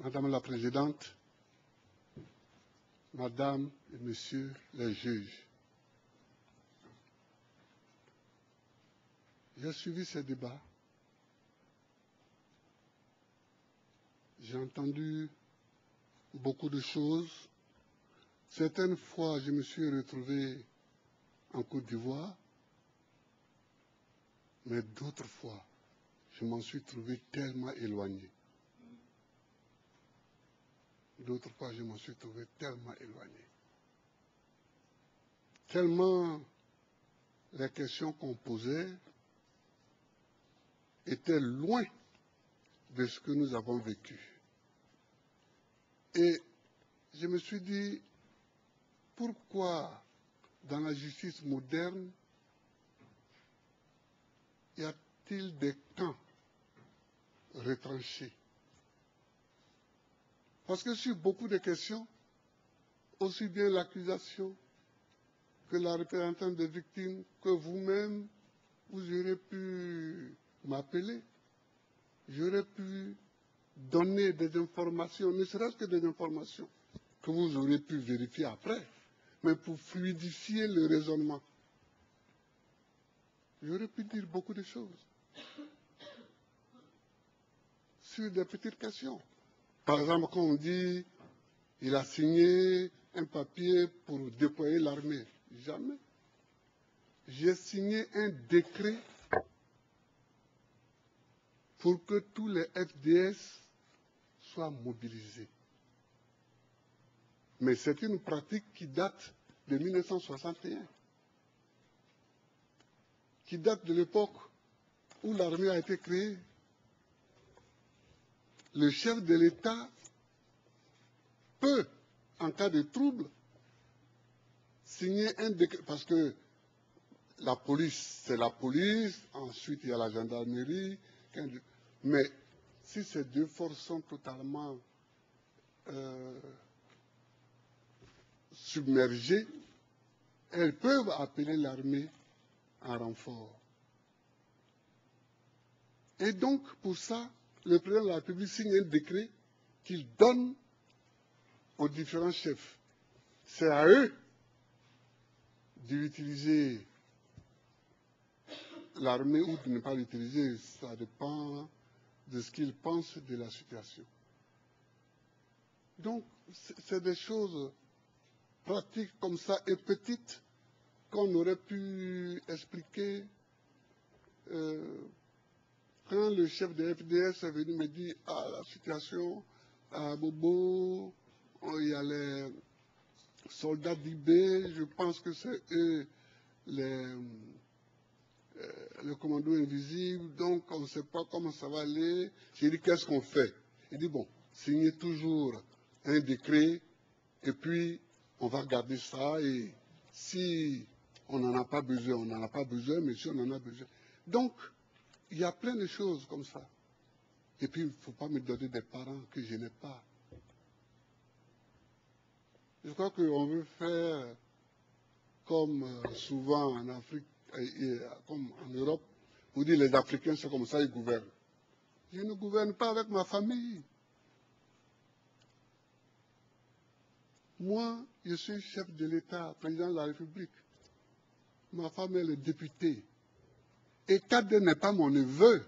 Madame la Présidente, Madame et Messieurs les juges, j'ai suivi ces débats. J'ai entendu beaucoup de choses. Certaines fois, je me suis retrouvé en Côte d'Ivoire, mais d'autres fois, je m'en suis trouvé tellement éloigné. D'autres fois, je m'en suis trouvé tellement éloigné. Tellement les questions qu'on posait étaient loin de ce que nous avons vécu. Et je me suis dit, pourquoi dans la justice moderne y a-t-il des camps retranchés? Parce que sur beaucoup de questions, aussi bien l'accusation que la représentante des victimes, que vous-même, vous aurez pu m'appeler, j'aurais pu donner des informations, ne serait-ce que des informations que vous aurez pu vérifier après, mais pour fluidifier le raisonnement. J'aurais pu dire beaucoup de choses sur des petites questions. Par exemple, quand on dit il a signé un papier pour déployer l'armée, jamais. J'ai signé un décret pour que tous les FDS soient mobilisés. Mais c'est une pratique qui date de 1961, qui date de l'époque où l'armée a été créée. Le chef de l'État peut, en cas de trouble, signer un décret, parce que la police, c'est la police, ensuite il y a la gendarmerie, mais si ces deux forces sont totalement submergées, elles peuvent appeler l'armée en renfort. Et donc, pour ça, le président de la République signe un décret qu'il donne aux différents chefs. C'est à eux d'utiliser l'armée ou de ne pas l'utiliser. Ça dépend de ce qu'ils pensent de la situation. Donc, c'est des choses pratiques comme ça et petites qu'on aurait pu expliquer quand le chef de FDS est venu me dire « Ah, la situation à Bobo, il y a les soldats d'IB, je pense que c'est eux le commando invisible, donc on ne sait pas comment ça va aller. » J'ai dit « Qu'est-ce qu'on fait ?» Il dit « Bon, signez toujours un décret et puis on va garder ça et si on n'en a pas besoin, on n'en a pas besoin, mais si on en a besoin. » Donc, il y a plein de choses comme ça. Et puis, il ne faut pas me donner des parents que je n'ai pas. Je crois qu'on veut faire comme souvent en Afrique, comme en Europe, vous dites les Africains, c'est comme ça, ils gouvernent. Je ne gouverne pas avec ma famille. Moi, je suis chef de l'État, président de la République. Ma femme, elle est députée. Et Kade n'est pas mon neveu.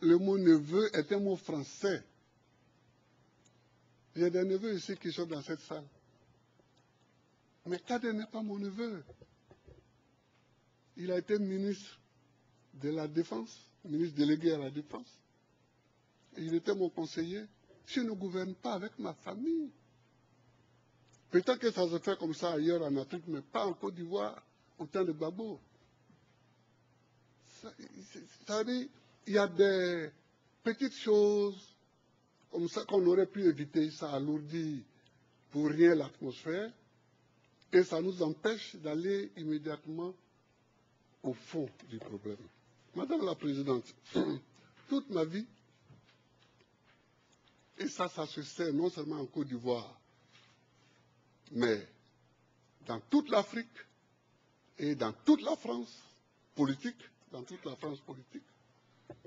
Le mot neveu est un mot français. J'ai des neveux ici qui sont dans cette salle. Mais Kade n'est pas mon neveu. Il a été ministre de la Défense, ministre délégué à la Défense. Et il était mon conseiller. Je ne gouverne pas avec ma famille. Peut-être que ça se fait comme ça ailleurs en Afrique, mais pas en Côte d'Ivoire, au temps de Gbagbo. Ça veut dire, il y a des petites choses comme ça qu'on aurait pu éviter, ça alourdit pour rien l'atmosphère, et ça nous empêche d'aller immédiatement au fond du problème. Madame la Présidente, toute ma vie, et ça se sait non seulement en Côte d'Ivoire, mais dans toute l'Afrique et dans toute la France politique,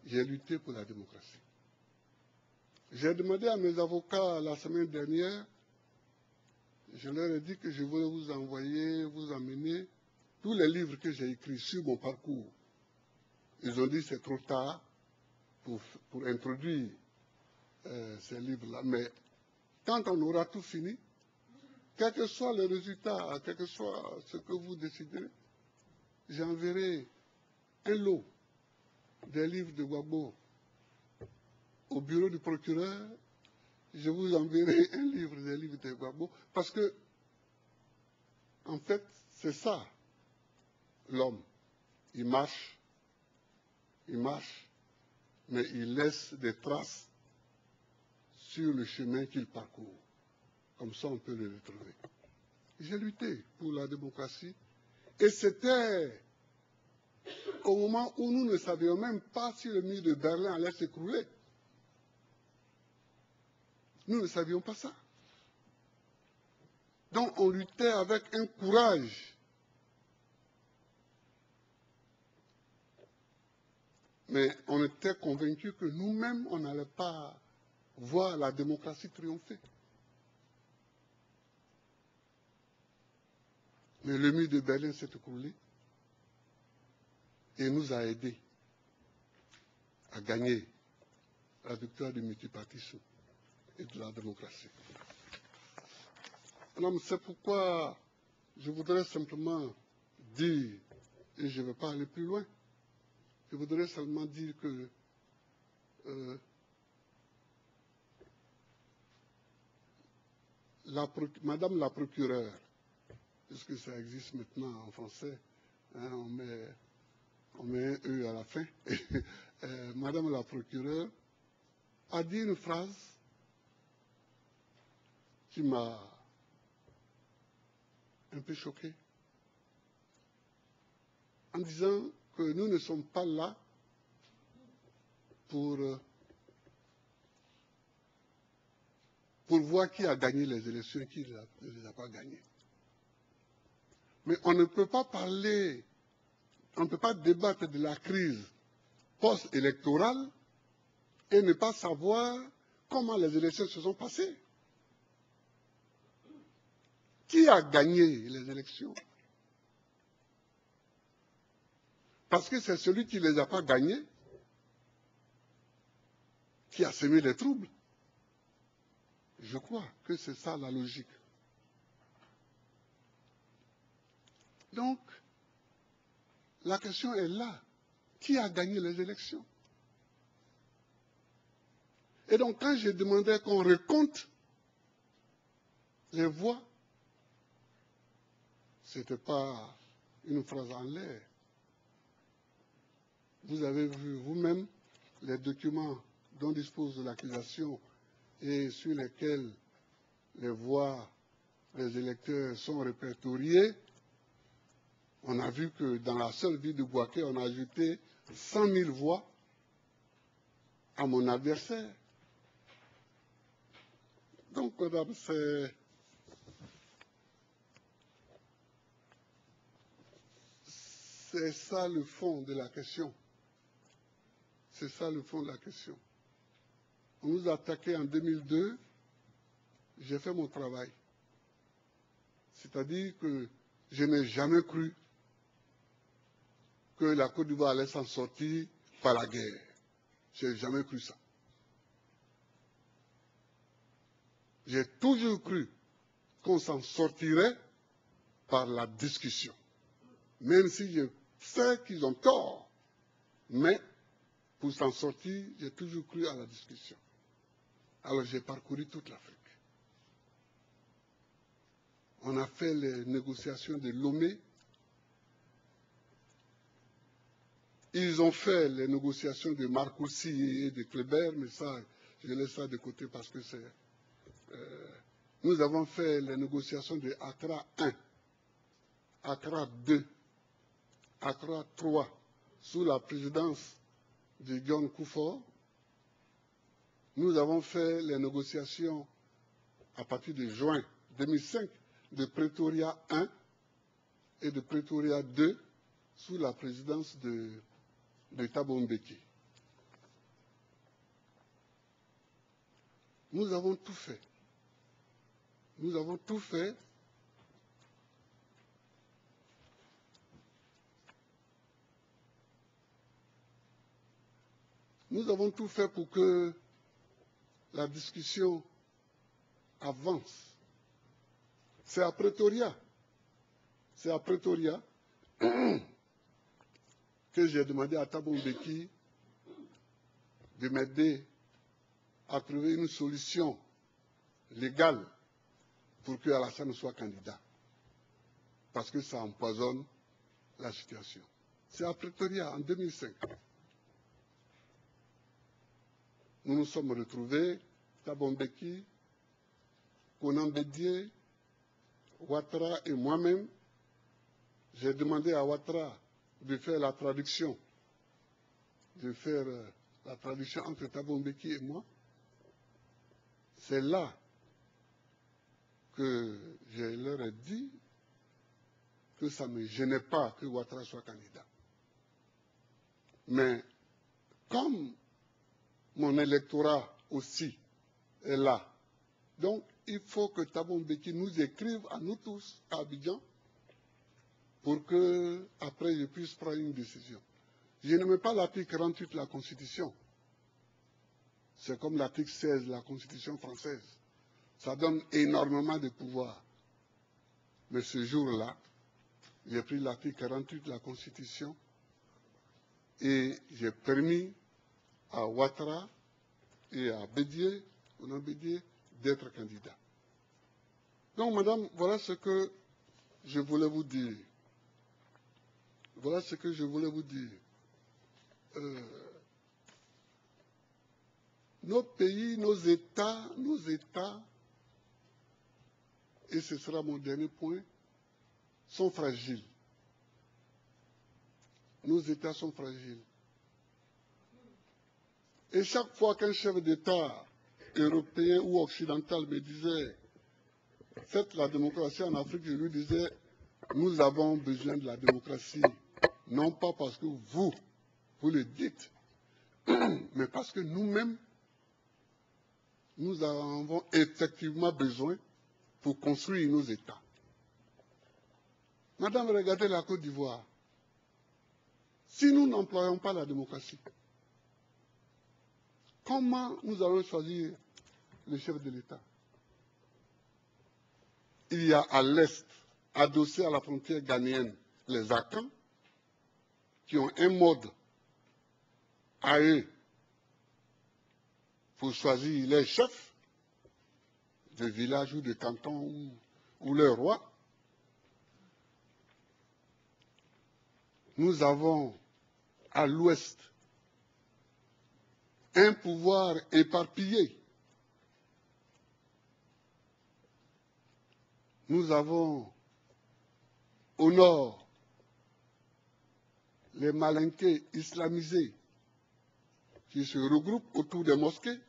j'ai lutté pour la démocratie. J'ai demandé à mes avocats la semaine dernière, je leur ai dit que je voulais vous envoyer, vous amener tous les livres que j'ai écrits sur mon parcours. Ils ont dit que c'est trop tard pour introduire ces livres-là. Mais quand on aura tout fini, quel que soit le résultat, quel que soit ce que vous déciderez, j'enverrai un lot des livres de Gbagbo au bureau du procureur. Je vous enverrai un livre des livres de Gbagbo parce que, en fait, c'est ça, l'homme. Il marche, mais il laisse des traces sur le chemin qu'il parcourt. Comme ça, on peut le retrouver. J'ai lutté pour la démocratie et c'était au moment où nous ne savions même pas si le mur de Berlin allait s'écrouler. Nous ne savions pas ça. Donc on luttait avec un courage. Mais on était convaincus que nous-mêmes, on n'allait pas voir la démocratie triompher. Mais le mur de Berlin s'est écroulé et nous a aidés à gagner la victoire du multipartisme et de la démocratie. Alors, c'est pourquoi je voudrais simplement dire, et je ne vais pas aller plus loin, je voudrais seulement dire que Madame la procureure, puisque ça existe maintenant en français, hein, on met un E à la fin, Madame la procureure a dit une phrase qui m'a un peu choqué, en disant que nous ne sommes pas là pour voir qui a gagné les élections et qui ne les a pas gagnées. Mais on ne peut pas parler, on ne peut pas débattre de la crise post-électorale et ne pas savoir comment les élections se sont passées. Qui a gagné les élections? Parce que c'est celui qui ne les a pas gagnées qui a semé les troubles. Je crois que c'est ça la logique. Donc, la question est là. Qui a gagné les élections? Et donc, quand j'ai demandé qu'on recompte les voix, ce n'était pas une phrase en l'air. Vous avez vu vous-même les documents dont dispose l'accusation et sur lesquels les voix des électeurs sont répertoriées. On a vu que dans la seule ville de Bouaké, on a ajouté 100 000 voix à mon adversaire. Donc, madame, c'est ça le fond de la question. C'est ça le fond de la question. On nous a attaqué en 2002, j'ai fait mon travail. C'est-à-dire que je n'ai jamais cru que la Côte d'Ivoire allait s'en sortir par la guerre. Je n'ai jamais cru ça. J'ai toujours cru qu'on s'en sortirait par la discussion. Même si je sais qu'ils ont tort. Mais pour s'en sortir, j'ai toujours cru à la discussion. Alors j'ai parcouru toute l'Afrique. On a fait les négociations de Lomé. Ils ont fait les négociations de Marcoussis et de Kléber, mais ça, je laisse ça de côté parce que c'est... nous avons fait les négociations de Accra 1, Accra 2, Accra 3, sous la présidence de John Kufuor. Nous avons fait les négociations à partir de juin 2005 de Pretoria 1 et de Pretoria 2 sous la présidence de Thabo Mbeki. Nous avons tout fait. Nous avons tout fait. Nous avons tout fait pour que la discussion avance. C'est à Pretoria. C'est à Pretoria que j'ai demandé à Thabo Mbeki de m'aider à trouver une solution légale pour que Alassane soit candidat. Parce que ça empoisonne la situation. C'est à Pretoria en 2005. Nous nous sommes retrouvés, Thabo Mbeki, Konan Bédié, Ouattara et moi-même. J'ai demandé à Ouattara de faire la traduction, entre Thabo Mbeki et moi. C'est là que je leur ai dit que ça ne me gênait pas que Ouattara soit candidat. Mais comme mon électorat aussi est là, donc il faut que Thabo Mbeki nous écrive à nous tous à Abidjan pour que après je puisse prendre une décision. Je n'aime pas l'article 48 de la Constitution. C'est comme l'article 16 de la Constitution française. Ça donne énormément de pouvoir. Mais ce jour-là, j'ai pris l'article 48 de la Constitution et j'ai permis à Ouattara et à Bédié, d'être candidats. Donc, madame, voilà ce que je voulais vous dire. Voilà ce que je voulais vous dire. Nos pays, nos États, et ce sera mon dernier point, sont fragiles. Nos États sont fragiles. Et chaque fois qu'un chef d'État européen ou occidental me disait « Faites la démocratie en Afrique », je lui disais « Nous avons besoin de la démocratie, non pas parce que vous le dites, mais parce que nous-mêmes, nous en avons effectivement besoin pour construire nos États. » Madame, regardez la Côte d'Ivoire. Si nous n'employons pas la démocratie, comment nous allons choisir le chef de l'État? Il y a à l'est, adossé à la frontière ghanéenne, les Akans, qui ont un mode à eux pour choisir les chefs de village ou de canton ou leur roi. Nous avons à l'ouest un pouvoir éparpillé. Nous avons au nord les Malinqués islamisés qui se regroupent autour des mosquées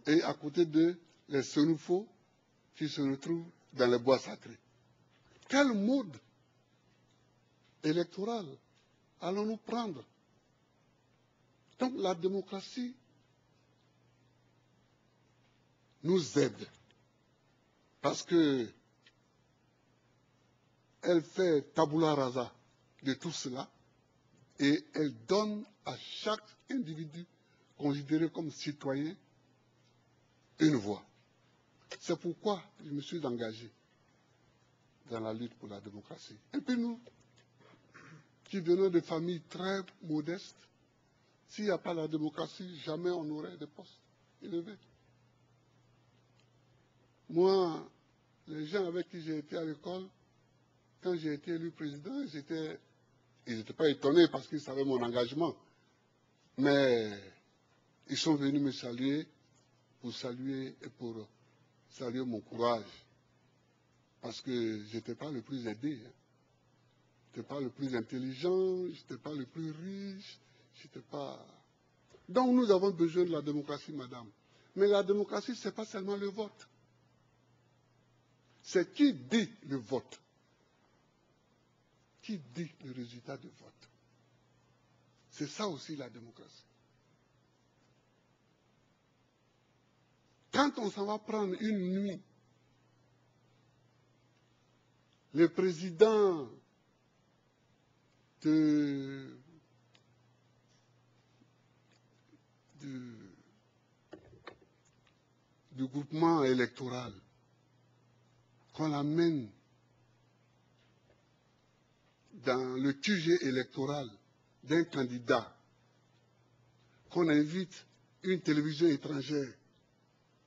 et à côté d'eux les Senoufos qui se retrouvent dans les bois sacrés. Quel mode électoral allons-nous prendre? Donc la démocratie nous aide parce que elle fait tabula rasa de tout cela et elle donne à chaque individu considéré comme citoyen une voix. C'est pourquoi je me suis engagé dans la lutte pour la démocratie. Et puis nous, qui venons de familles très modestes, s'il n'y a pas la démocratie, jamais on n'aurait de postes élevés. Moi, les gens avec qui j'ai été à l'école, quand j'ai été élu président, ils n'étaient pas étonnés parce qu'ils savaient mon engagement. Mais ils sont venus me saluer pour saluer mon courage. Parce que je n'étais pas le plus aidé. Je n'étais pas le plus intelligent, je n'étais pas le plus riche, je n'étais pas... Donc nous avons besoin de la démocratie, madame. Mais la démocratie, ce n'est pas seulement le vote. C'est qui dit le vote. Qui dit le résultat du vote. C'est ça aussi la démocratie. Quand on s'en va prendre une nuit, le président du groupement électoral, qu'on l'amène dans le QG électoral d'un candidat, qu'on invite une télévision étrangère,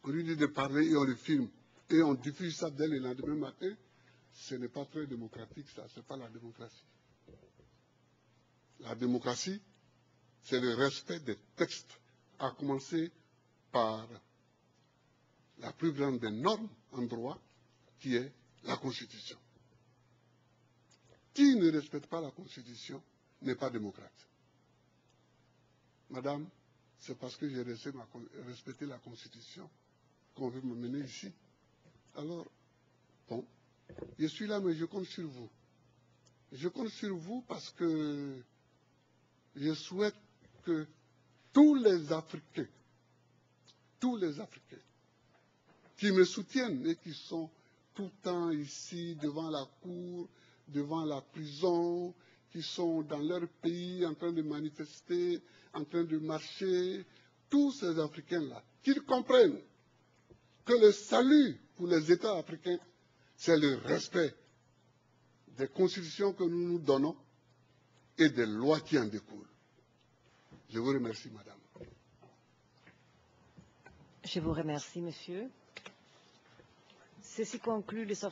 on lui dit de parler et on le filme, et on diffuse ça dès le lendemain matin, ce n'est pas très démocratique, ça, ce n'est pas la démocratie. La démocratie, c'est le respect des textes, à commencer par la plus grande des normes en droit, qui est la Constitution. Qui ne respecte pas la Constitution n'est pas démocrate. Madame, c'est parce que j'ai respecté la Constitution qu'on veut me mener ici. Alors, bon, je suis là, mais je compte sur vous. Je compte sur vous parce que je souhaite que tous les Africains qui me soutiennent et qui sont tout le temps ici devant la cour, devant la prison, qui sont dans leur pays en train de manifester, en train de marcher, tous ces Africains-là, qu'ils comprennent que le salut pour les États africains, c'est le respect des constitutions que nous nous donnons et des lois qui en découlent. Je vous remercie, madame. Je vous remercie, monsieur. Ceci conclut les